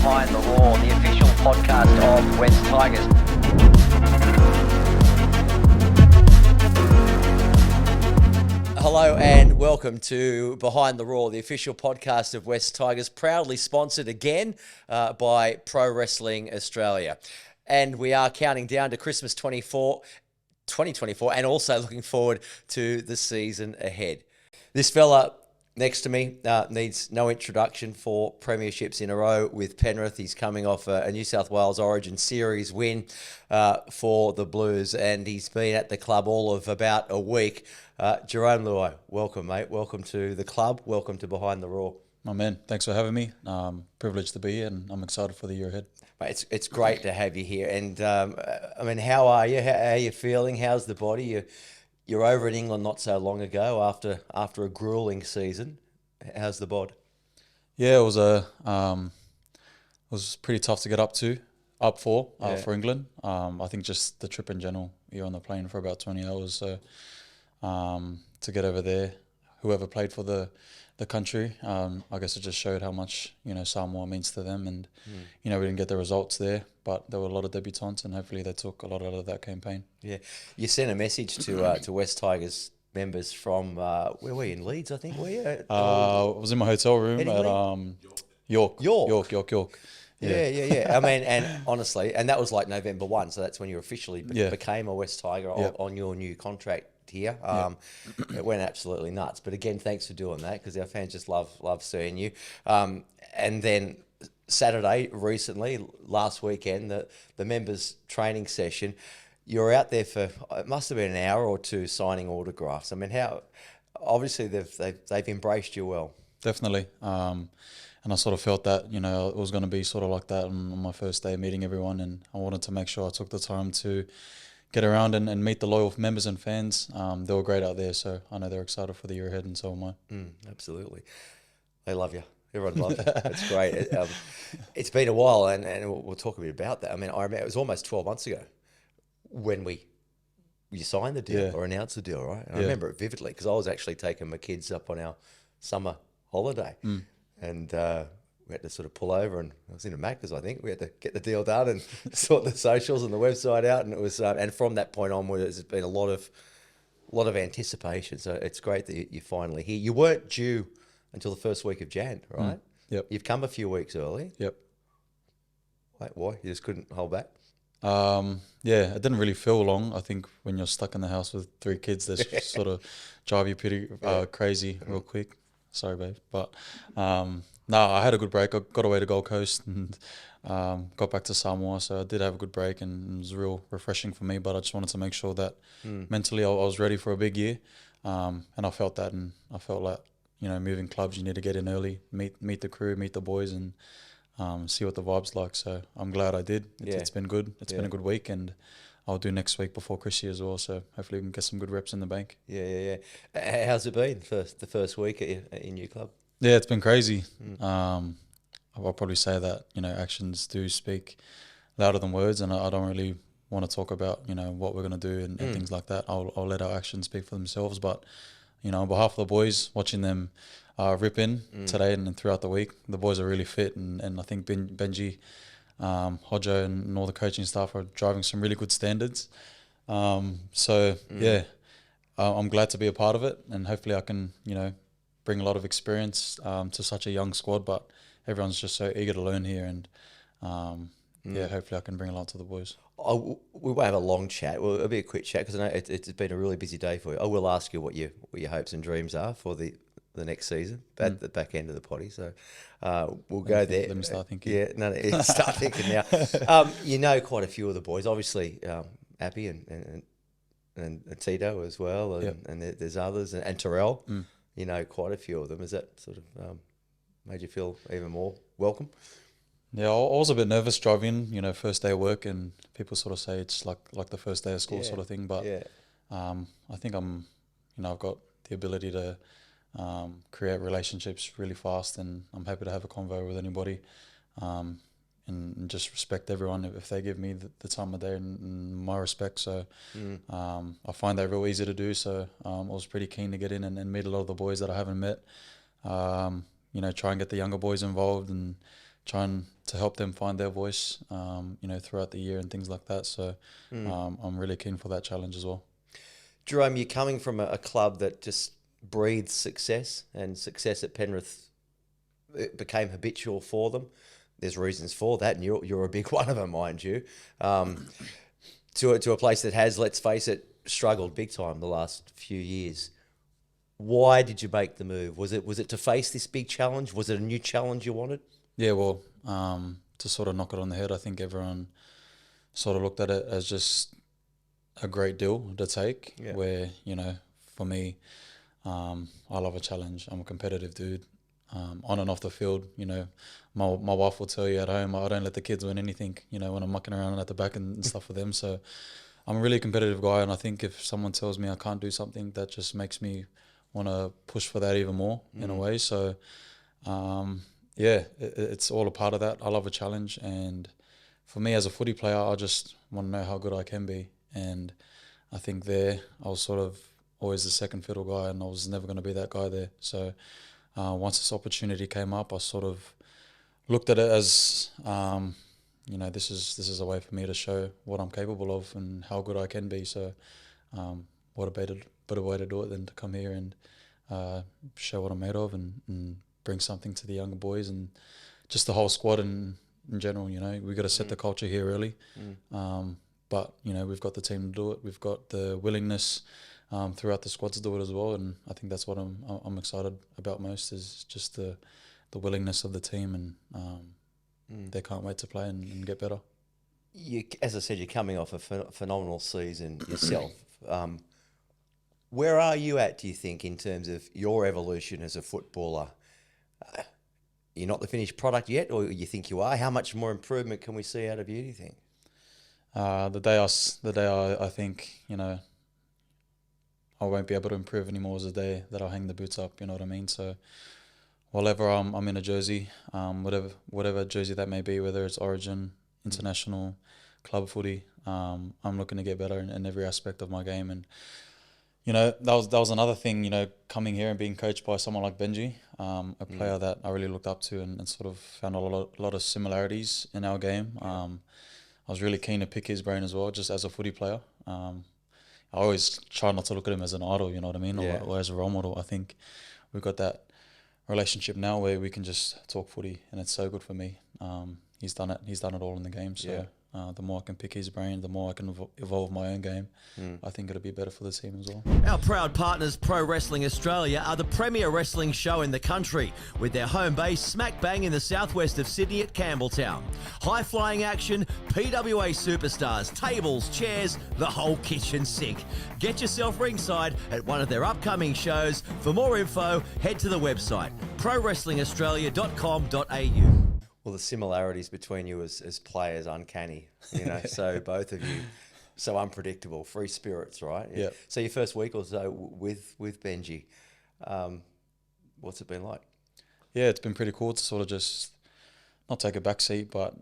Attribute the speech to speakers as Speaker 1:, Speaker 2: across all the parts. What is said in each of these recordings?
Speaker 1: Behind the Roar, the official podcast of West Tigers.
Speaker 2: Hello and welcome to Behind the Roar, the official podcast of West Tigers, proudly sponsored again by Pro Wrestling Australia. And we are counting down to Christmas 2024 and also looking forward to the season ahead. This fella next to me needs no introduction for premierships in a row with Penrith. He's coming off a New South Wales Origin Series win for the Blues, and he's been at the club all of about a week. Jarome Luai, welcome, mate. Welcome to the club. Welcome to Behind the Roar.
Speaker 3: My man, thanks for having me. Privileged to be here, and I'm excited for the year ahead.
Speaker 2: Mate, it's great to have you here. And how are you? How are you feeling? How's the body? You're over in England not so long ago after a grueling season. How's the bod?
Speaker 3: Yeah, it was pretty tough to get up for England. I think just the trip in general. You're on the plane for about 20 hours, so to get over there, whoever played for the country, I guess it just showed how much Samoa means to them, and we didn't get the results there, but there were a lot of debutants, and hopefully they took a lot out of that campaign.
Speaker 2: Yeah, you sent a message to West Tigers members from where were you, in Leeds? I think were you?
Speaker 3: I was in my hotel room at York.
Speaker 2: Yeah. I mean, and honestly, and that was like November 1, so that's when you officially became a West Tiger on your new contract here. It went absolutely nuts. But again, thanks for doing that, because our fans just love seeing you. And then Saturday, recently, last weekend, the members training session, you're out there for, it must have been an hour or two signing autographs. I mean, how obviously they've embraced you well.
Speaker 3: Definitely. And I sort of felt that, it was going to be sort of like that on my first day meeting everyone, and I wanted to make sure I took the time to get around and meet the loyal members and fans. They were great out there, so I know they're excited for the year ahead, and so am I.
Speaker 2: Absolutely. They love you. Everyone loves you. That's great. It's been a while, and we'll talk a bit about that. I mean, I remember it was almost 12 months ago when you signed the deal or announced the deal, right? And I remember it vividly, because I was actually taking my kids up on our summer holiday. And we had to sort of pull over, and I was in a Macca's, I think. We had to get the deal done and sort the socials and the website out, and it was. And from that point onward, there's been a lot of anticipation. So it's great that you're finally here. You weren't due until the first week of Jan, right?
Speaker 3: Yep.
Speaker 2: You've come a few weeks early.
Speaker 3: Yep.
Speaker 2: Wait, why? You just couldn't hold back?
Speaker 3: It didn't really feel long. I think when you're stuck in the house with 3 kids, they sort of drive you pretty crazy real quick. Sorry, babe. But I had a good break. I got away to Gold Coast and got back to Samoa. So I did have a good break, and it was real refreshing for me. But I just wanted to make sure that mentally I was ready for a big year. And I felt that, and I felt like, moving clubs, you need to get in early, meet the crew, meet the boys, and see what the vibe's like. So I'm glad I did. It's been good. It's been a good week, and I'll do next week before Chrissy as well. So hopefully we can get some good reps in the bank.
Speaker 2: Yeah. How's it been the first week at your new club?
Speaker 3: Yeah, it's been crazy. I'll probably say that, actions do speak louder than words, and I don't really want to talk about, what we're going to do and things like that. I'll let our actions speak for themselves. But, on behalf of the boys, watching them rip in today and throughout the week, the boys are really fit, and I think Benji, Hodjo and all the coaching staff are driving some really good standards. I'm glad to be a part of it, and hopefully I can, bring a lot of experience to such a young squad, but everyone's just so eager to learn here, and hopefully I can bring a lot to the boys.
Speaker 2: We won't have a long chat. Well, it'll be a quick chat, because I know it's been a really busy day for you. I will ask you what your hopes and dreams are for the next season at the back end of the potty. So we'll go there.
Speaker 3: Let me start thinking.
Speaker 2: Yeah, start thinking now. Quite a few of the boys, obviously, Appy and Tito as well, and there's others, and Terrell. Quite a few of them. Has that sort of made you feel even more welcome?
Speaker 3: Yeah, I was a bit nervous driving, first day of work, and people sort of say it's like the first day of school sort of thing. But I think I've got the ability to create relationships really fast, and I'm happy to have a convo with anybody, and just respect everyone if they give me the time of day and my respect. So I find that real easy to do. So I was pretty keen to get in and meet a lot of the boys that I haven't met. Try and get the younger boys involved and trying to help them find their voice, throughout the year and things like that. So I'm really keen for that challenge as well.
Speaker 2: Jerome, you're coming from a club that just breathes success, and success at Penrith, it became habitual for them. There's reasons for that, and you're a big one of them, mind you. To a place that has, let's face it, struggled big time the last few years. Why did you make the move? Was it to face this big challenge? Was it a new challenge you wanted?
Speaker 3: Yeah, well, to sort of knock it on the head, I think everyone sort of looked at it as just a great deal to take.
Speaker 2: Yeah.
Speaker 3: Where, for me, I love a challenge. I'm a competitive dude. On and off the field, my wife will tell you at home, I don't let the kids win anything, when I'm mucking around at the back and stuff with them. So I'm a really competitive guy, and I think if someone tells me I can't do something, that just makes me want to push for that even more in a way. So, it's all a part of that. I love a challenge, and for me as a footy player, I just want to know how good I can be. And I think I was sort of always the second fiddle guy, and I was never going to be that guy there. So once this opportunity came up, I sort of looked at it as, this is a way for me to show what I'm capable of and how good I can be. So what a better way to do it than to come here and show what I'm made of and bring something to the younger boys and just the whole squad in general. We've got to set the culture here early. But, we've got the team to do it. We've got the willingness throughout the squad to do it as well. And I think that's what I'm excited about most, is just the willingness of the team, and they can't wait to play and get better.
Speaker 2: As I said, you're coming off a phenomenal season yourself. Where are you at, do you think, in terms of your evolution as a footballer? You're not the finished product yet, or you think you are? How much more improvement can we see out of you, do you think?
Speaker 3: The day I think, I won't be able to improve anymore is the day that I'll hang the boots up, you know what I mean? So whatever I'm in a jersey, whatever jersey that may be, whether it's Origin, international, club footy, I'm looking to get better in every aspect of my game. And that was another thing, coming here and being coached by someone like Benji, a player that I really looked up to and sort of found a lot of similarities in our game. I was really keen to pick his brain as well, just as a footy player. I always try not to look at him as an idol, you know what I mean, or as a role model. I think we've got that relationship now where we can just talk footy, and it's so good for me. He's done it. He's done it all in the game. So the more I can pick his brain, the more I can evolve my own game. I think it'll be better for the team as well.
Speaker 4: Our proud partners, Pro Wrestling Australia, are the premier wrestling show in the country, with their home base smack bang in the southwest of Sydney at Campbelltown. High-flying action, PWA superstars, tables, chairs, the whole kitchen sink. Get yourself ringside at one of their upcoming shows. For more info, head to the website, prowrestlingaustralia.com.au.
Speaker 2: Well, the similarities between you as players, uncanny, so both of you, so unpredictable, free spirits, right?
Speaker 3: Yeah.
Speaker 2: So your first week or so with Benji, what's it been like?
Speaker 3: Yeah, it's been pretty cool to sort of just not take a back seat, but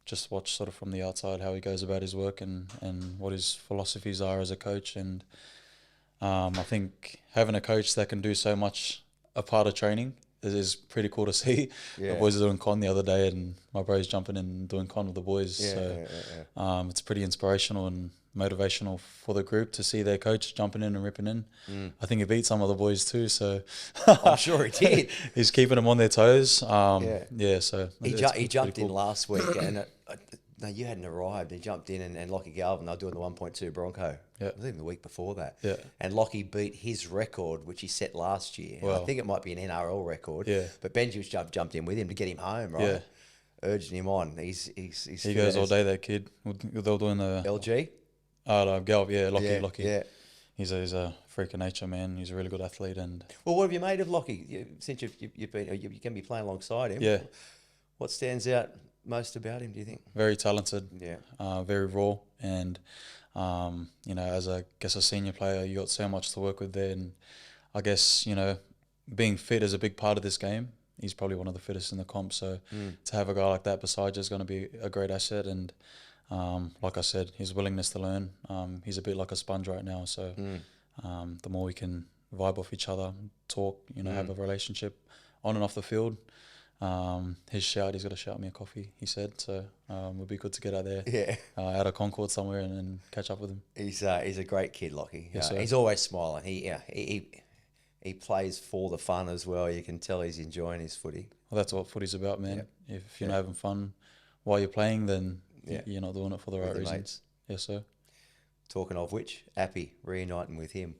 Speaker 3: just watch sort of from the outside how he goes about his work and what his philosophies are as a coach. And I think having a coach that can do so much a part of training is pretty cool to see.
Speaker 2: Yeah.
Speaker 3: The boys are doing con the other day, and my bro's jumping in and doing con with the boys. It's pretty inspirational and motivational for the group to see their coach jumping in and ripping in. I think he beat some of the boys too, so
Speaker 2: I'm sure he did.
Speaker 3: He's keeping them on their toes. So
Speaker 2: he jumped in last week, and no, you hadn't arrived. He jumped in, and Lockie Galvin, they were doing the 1.2 Bronco.
Speaker 3: Yeah.
Speaker 2: I think even the week before that.
Speaker 3: Yeah.
Speaker 2: And Lockie beat his record, which he set last year.
Speaker 3: Wow.
Speaker 2: I think it might be an NRL record.
Speaker 3: Yeah.
Speaker 2: But Benji was jumped in with him to get him home, right?
Speaker 3: Yeah.
Speaker 2: Urging him on. He
Speaker 3: goes all day, that kid. They were doing the
Speaker 2: LG.
Speaker 3: Galv, Lockie.
Speaker 2: Yeah.
Speaker 3: He's a freak of nature, man. He's a really good athlete. And
Speaker 2: well, what have you made of Lockie since you've been? You can be playing alongside him.
Speaker 3: Yeah.
Speaker 2: What stands out most about him, do you think?
Speaker 3: Very talented.
Speaker 2: Yeah.
Speaker 3: Very raw, and as a senior player, you got so much to work with there. And I guess being fit is a big part of this game. He's probably one of the fittest in the comp. So to have a guy like that beside you is going to be a great asset. And like I said, his willingness to learn. He's a bit like a sponge right now. So the more we can vibe off each other, talk, have a relationship on and off the field, He's got to shout me a coffee, he said. So would be good to get out there,
Speaker 2: Yeah.
Speaker 3: out of Concord somewhere and catch up with him.
Speaker 2: He's a great kid, Lockie.
Speaker 3: Yes, sir.
Speaker 2: He's always smiling. He plays for the fun as well. You can tell he's enjoying his footy.
Speaker 3: Well, that's what footy's about, man.
Speaker 2: Yep.
Speaker 3: If you're not having fun while you're playing, then
Speaker 2: Yeah.
Speaker 3: you're not doing it for the right
Speaker 2: With the
Speaker 3: reasons.
Speaker 2: mates.
Speaker 3: Yes, sir.
Speaker 2: Talking of which, Appy reuniting with him.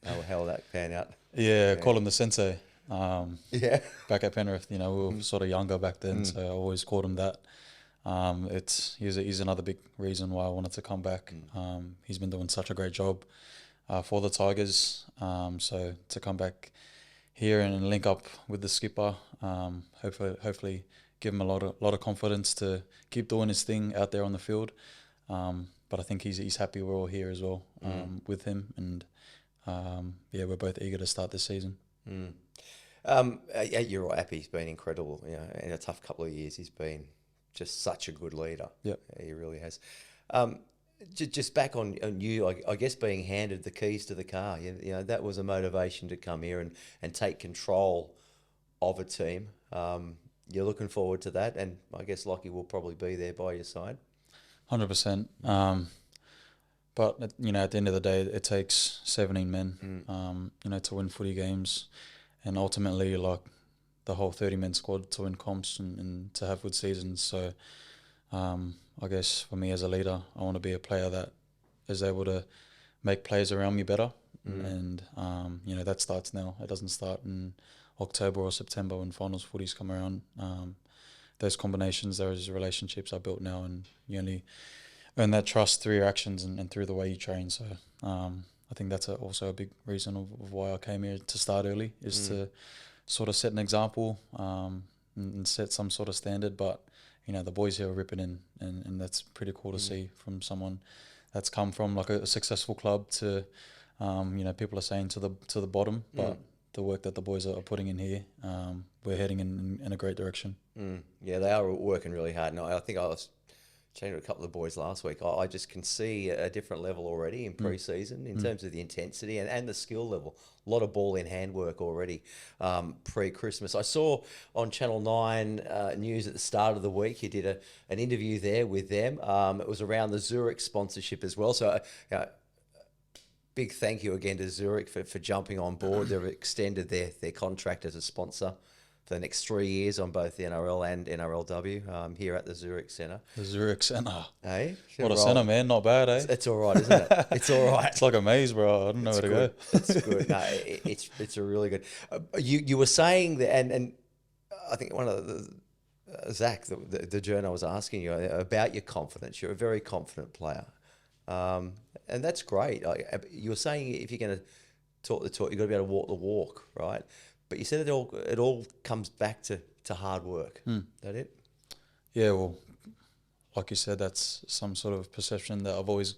Speaker 2: How will that pan out?
Speaker 3: Yeah, call him the sensei.
Speaker 2: Yeah.
Speaker 3: Back at Penrith, we were sort of younger back then, so I always called him that. He's another big reason why I wanted to come back. He's been doing such a great job for the Tigers. So to come back here and link up with the skipper, hopefully give him a lot of confidence to keep doing his thing out there on the field. But I think he's happy we're all here as well with him, and we're both eager to start this season.
Speaker 2: You're right, Appy's been incredible. In a tough couple of years, he's been just such a good leader.
Speaker 3: Yep.
Speaker 2: He really has. Just back on you, I guess being handed the keys to the car, that was a motivation to come here and take control of a team. You're looking forward to that, and I guess Lockie will probably be there by your side.
Speaker 3: 100%. But at the end of the day, it takes 17 men, to win footy games, and ultimately, like the whole 30-man squad to win comps and to have good seasons. So, I guess for me as a leader, I want to be a player that is able to make players around me better, and that starts now. It doesn't start in October or September when finals footies come around. Those combinations, those relationships are built now, and you only earn that trust through your actions and through the way you train. So I think that's also a big reason of why I came here to start early, is to sort of set an example and set some sort of standard. But the boys here are ripping in, and that's pretty cool to see from someone that's come from like a successful club to people are saying to the bottom, but the work that the boys are putting in here, we're heading in a great direction.
Speaker 2: Yeah, they are working really hard. And I think I was chatting to a couple of boys last week. I just can see a different level already in pre-season in terms of the intensity and the skill level. A lot of ball in hand work already pre-Christmas. I saw on Channel 9 news at the start of the week, you did an interview there with them. It was around the Zurich sponsorship as well. So big thank you again to Zurich for jumping on board. They've extended their contract as a sponsor for the next 3 years on both the NRL and NRLW here at the Zurich Centre.
Speaker 3: The Zurich Centre.
Speaker 2: Hey?
Speaker 3: What a centre, man. Not bad, eh?
Speaker 2: It's all right, isn't it? It's all right.
Speaker 3: It's like a maze, bro. I don't know where to go.
Speaker 2: It's good. No, it's a really good. You were saying that, and I think one of the Zach, the journo was asking you about your confidence. You're a very confident player, and that's great. You were saying if you're going to talk the talk, you've got to be able to walk the walk, right? But you said it all comes back to hard work. Is that it?
Speaker 3: Yeah, well, like you said, that's some sort of perception that I've always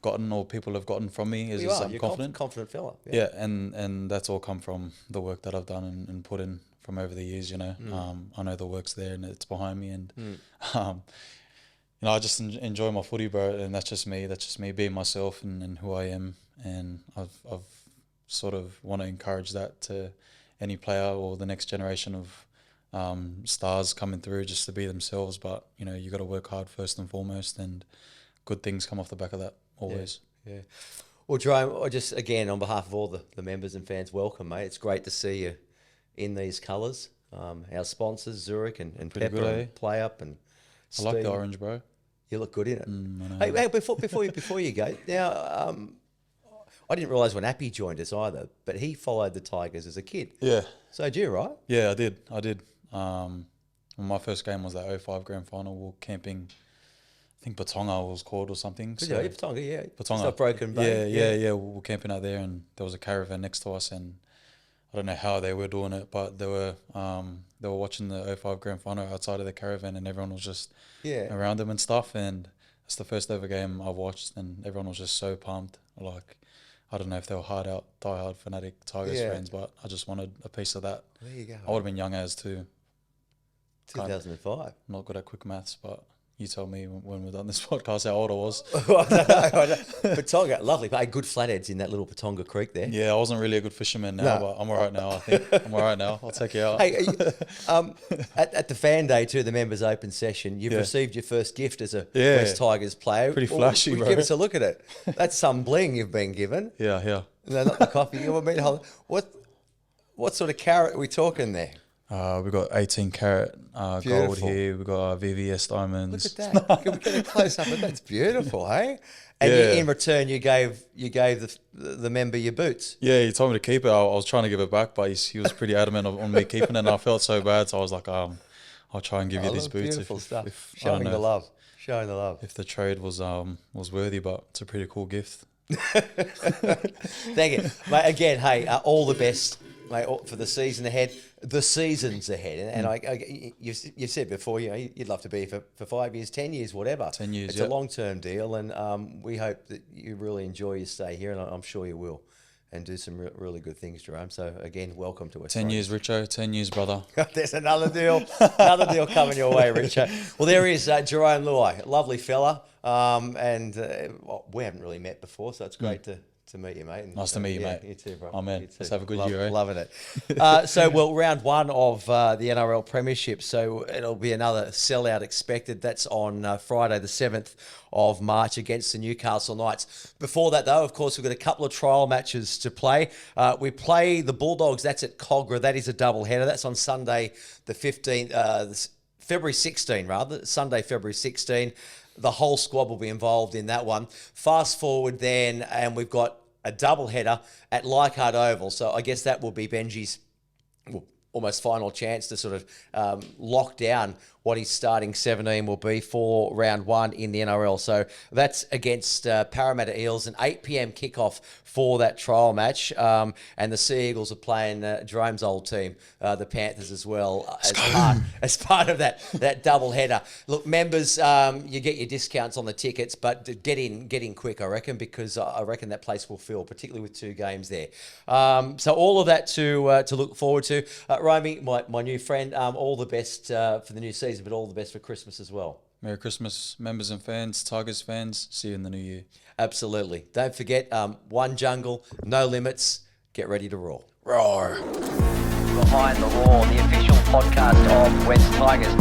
Speaker 3: gotten, or people have gotten from me, is I'm confident.
Speaker 2: Confident fella.
Speaker 3: Yeah, and that's all come from the work that I've done and put in from over the years. I know the work's there and it's behind me, and I just enjoy my footy, bro. And that's just me. That's just me being myself and who I am. And I've sort of want to encourage that to any player or the next generation of stars coming through, just to be themselves. But you got to work hard first and foremost, and good things come off the back of that always.
Speaker 2: Yeah. Well, Jerome, I just again on behalf of all the members and fans, welcome, mate. It's great to see you in these colours. Our sponsors, Zurich and Pepper,
Speaker 3: good,
Speaker 2: and Play Up, and
Speaker 3: I like the
Speaker 2: Steam.
Speaker 3: orange, bro.
Speaker 2: You look good in it.
Speaker 3: I know.
Speaker 2: Hey, before you go now. I didn't realise when Appy joined us either, but he followed the Tigers as a kid.
Speaker 3: Yeah.
Speaker 2: So did you, right?
Speaker 3: Yeah, I did. My first game was that 05 grand final. We were camping, I think Patonga was called or something.
Speaker 2: Yeah, Patonga, yeah.
Speaker 3: Patonga.
Speaker 2: Stuff broken Bay.
Speaker 3: Yeah. We were camping out there, and there was a caravan next to us, and I don't know how they were doing it, but they were watching the 05 grand final outside of the caravan, and everyone was just around them and stuff. And it's the first ever game I watched, and everyone was just so pumped. Like, I don't know if they were die-hard fanatic Tigers fans, but I just wanted a piece of that.
Speaker 2: There you go.
Speaker 3: I would have been young as too.
Speaker 2: 2005.
Speaker 3: Not good at quick maths, but You tell me when we're done this podcast how old I was.
Speaker 2: Patonga, lovely. Hey, good flatheads in that little Patonga Creek there.
Speaker 3: Yeah, I wasn't really a good fisherman now, but I'm all right now, I think. I'm all right now. I'll take you out.
Speaker 2: Hey, at the fan day too, the members open session, you've received your first gift as a West Tigers player.
Speaker 3: Pretty flashy, bro.
Speaker 2: Give us a look at it. That's some bling you've been given.
Speaker 3: Yeah.
Speaker 2: No, not the coffee. What sort of carrot are we talking there?
Speaker 3: We've got 18 carat gold here. We've got VVS diamonds.
Speaker 2: Look at that. Can we get a close up? That's beautiful, hey? And in return, you gave the member your boots.
Speaker 3: Yeah, he told me to keep it. I was trying to give it back, but he was pretty adamant on me keeping it, and I felt so bad. So I was like, I'll try and give you these boots.
Speaker 2: Beautiful stuff.
Speaker 3: Showing the
Speaker 2: love. Showing the love.
Speaker 3: If the trade was worthy, but it's a pretty cool gift.
Speaker 2: Thank you, mate. Again, hey, all the best, mate, for the season ahead. The seasons ahead, and you've said before, you'd love to be for 5 years, 10 years, whatever.
Speaker 3: 10 years,
Speaker 2: It's a long-term deal, and we hope that you really enjoy your stay here, and I'm sure you will, and do some really good things, Jerome. So again, welcome to West
Speaker 3: 10 years, Richo. 10 years, brother.
Speaker 2: There's another deal coming your way, Richo. Well, there is Jarome Luai, lovely fella, and we haven't really met before, so it's great to meet you, mate. And,
Speaker 3: nice to meet you, mate.
Speaker 2: You too, bro.
Speaker 3: Oh, man. Let's have a good year, eh?
Speaker 2: Loving it. Round one of the NRL Premiership, so it'll be another sellout expected. That's on Friday the 7th of March against the Newcastle Knights. Before that, though, of course, we've got a couple of trial matches to play. We play the Bulldogs. That's at Cogra. That is a double header. That's on Sunday the 15th, February 16, rather. Sunday, February 16. The whole squad will be involved in that one. Fast forward then, and we've got a double header at Leichhardt Oval. So I guess that will be Benji's almost final chance to sort of lock down what his starting 17 will be for round one in the NRL. So that's against Parramatta Eels, an 8 p.m. kickoff for that trial match. And the Sea Eagles are playing Jerome's old team, the Panthers, as well, as part of that double header. Look, members, you get your discounts on the tickets, but get in quick, I reckon, because I reckon that place will fill, particularly with 2 games there. So all of that to look forward to. Romey, my new friend, all the best for the new season, but all the best for Christmas as well.
Speaker 3: Merry Christmas, members and fans, Tigers fans. See you in the new year.
Speaker 2: Absolutely. Don't forget, one jungle, no limits. Get ready to roar.
Speaker 3: Roar.
Speaker 1: Behind the Roar, the official podcast of West Tigers.